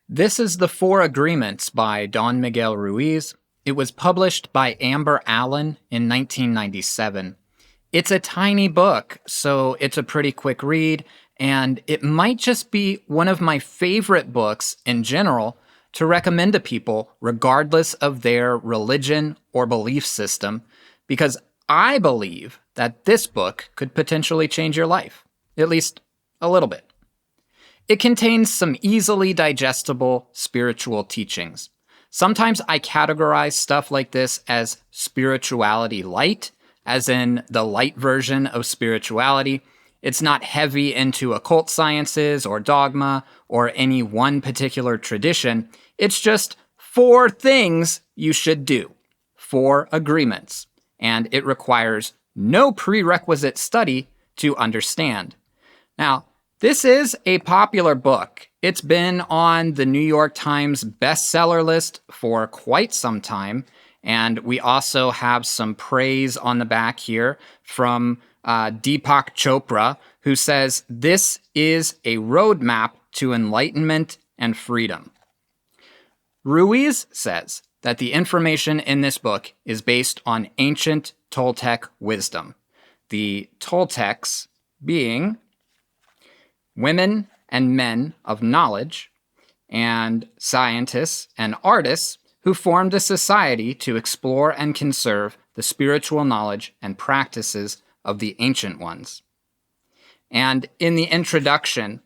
This is The Four Agreements by Don Miguel Ruiz. It was published by Amber Allen in 1997. It's a tiny book, so it's a pretty quick read, and it might just be one of my favorite books in general to recommend to people regardless of their religion or belief system, because I believe that this book could potentially change your life, at least a little bit. It contains some easily digestible spiritual teachings. Sometimes I categorize stuff like this as spirituality light, as in the light version of spirituality. It's not heavy into occult sciences or dogma or any one particular tradition. It's just 4 things you should do, 4 agreements, and it requires no prerequisite study to understand. Now, this is a popular book. It's been on the New York Times bestseller list for quite some time, and we also have some praise on the back here from Deepak Chopra, who says this is a roadmap to enlightenment and freedom. Ruiz says that the information in this book is based on ancient Toltec wisdom, the Toltecs being women and men of knowledge, and scientists and artists who formed a society to explore and conserve the spiritual knowledge and practices of the ancient ones. And in the introduction,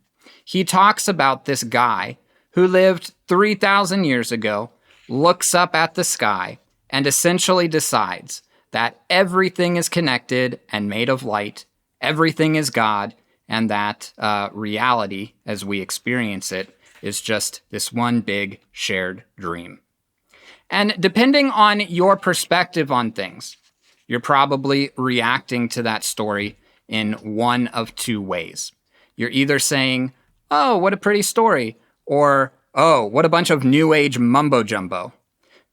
he talks about this guy who lived 3,000 years ago, looks up at the sky, and essentially decides that everything is connected and made of light, everything is God, and that reality, as we experience it, is just this one big shared dream. And depending on your perspective on things, you're probably reacting to that story in one of 2 ways. You're either saying, "Oh, what a pretty story," or, "Oh, what a bunch of New Age mumbo-jumbo."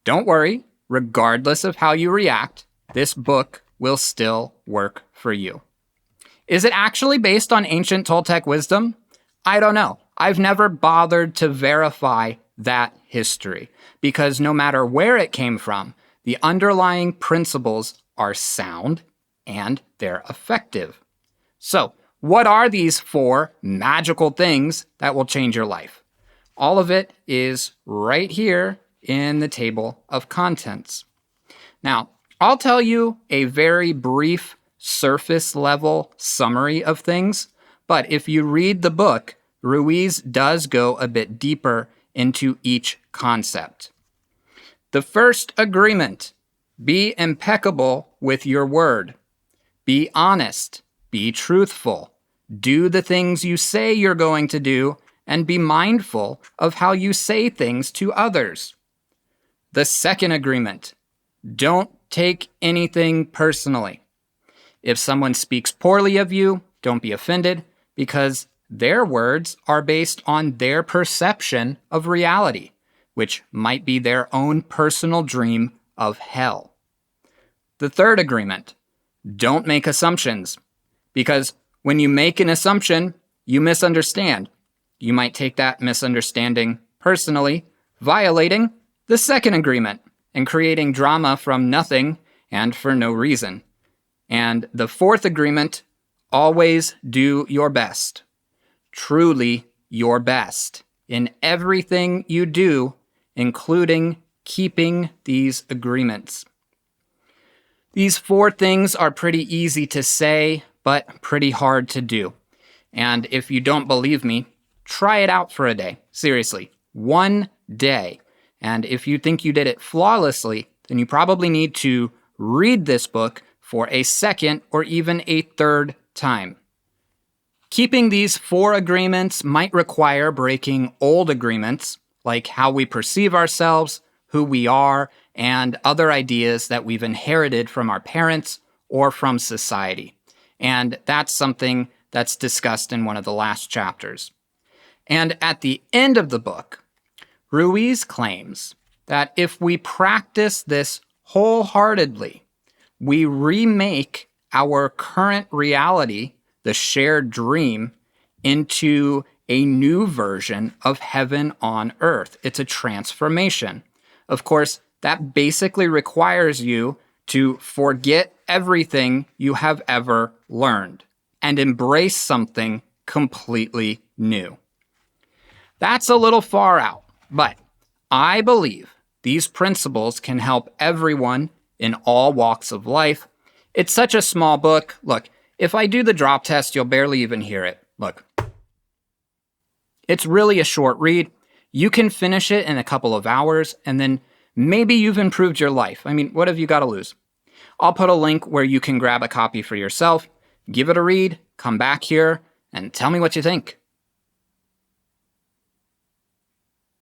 Don't worry, regardless of how you react, this book will still work for you. Is it actually based on ancient Toltec wisdom? I don't know. I've never bothered to verify that history, because no matter where it came from, the underlying principles are sound and they're effective. So, what are these 4 magical things that will change your life? All of it is right here in the table of contents. Now, I'll tell you a very brief surface level summary of things, but if you read the book, Ruiz does go a bit deeper into each concept. The first agreement: be impeccable with your word. Be honest. Be truthful. Do the things you say you're going to do, and be mindful of how you say things to others. The second agreement: don't take anything personally. If someone speaks poorly of you, don't be offended, because their words are based on their perception of reality, which might be their own personal dream of hell. The third agreement: don't make assumptions, because when you make an assumption, you misunderstand. You might take that misunderstanding personally, violating the second agreement and creating drama from nothing and for no reason. And the fourth agreement: always do your best. Truly your best in everything you do, including keeping these agreements. These 4 things are pretty easy to say, but pretty hard to do. And if you don't believe me, try it out for a day. Seriously, 1 day. And if you think you did it flawlessly, then you probably need to read this book for a second or even a third time. Keeping these 4 agreements might require breaking old agreements, like how we perceive ourselves, who we are, and other ideas that we've inherited from our parents or from society. And that's something that's discussed in one of the last chapters. And at the end of the book, Ruiz claims that if we practice this wholeheartedly, we remake our current reality, the shared dream, into a new version of heaven on earth. It's a transformation. Of course, that basically requires you to forget everything you have ever learned and embrace something completely new. That's a little far out, but I believe these principles can help everyone in all walks of life. It's such a small book. Look, if I do the drop test, you'll barely even hear it. Look, it's really a short read. You can finish it in a couple of hours, and then maybe you've improved your life. I mean, what have you got to lose? I'll put a link where you can grab a copy for yourself, give it a read, come back here, and tell me what you think.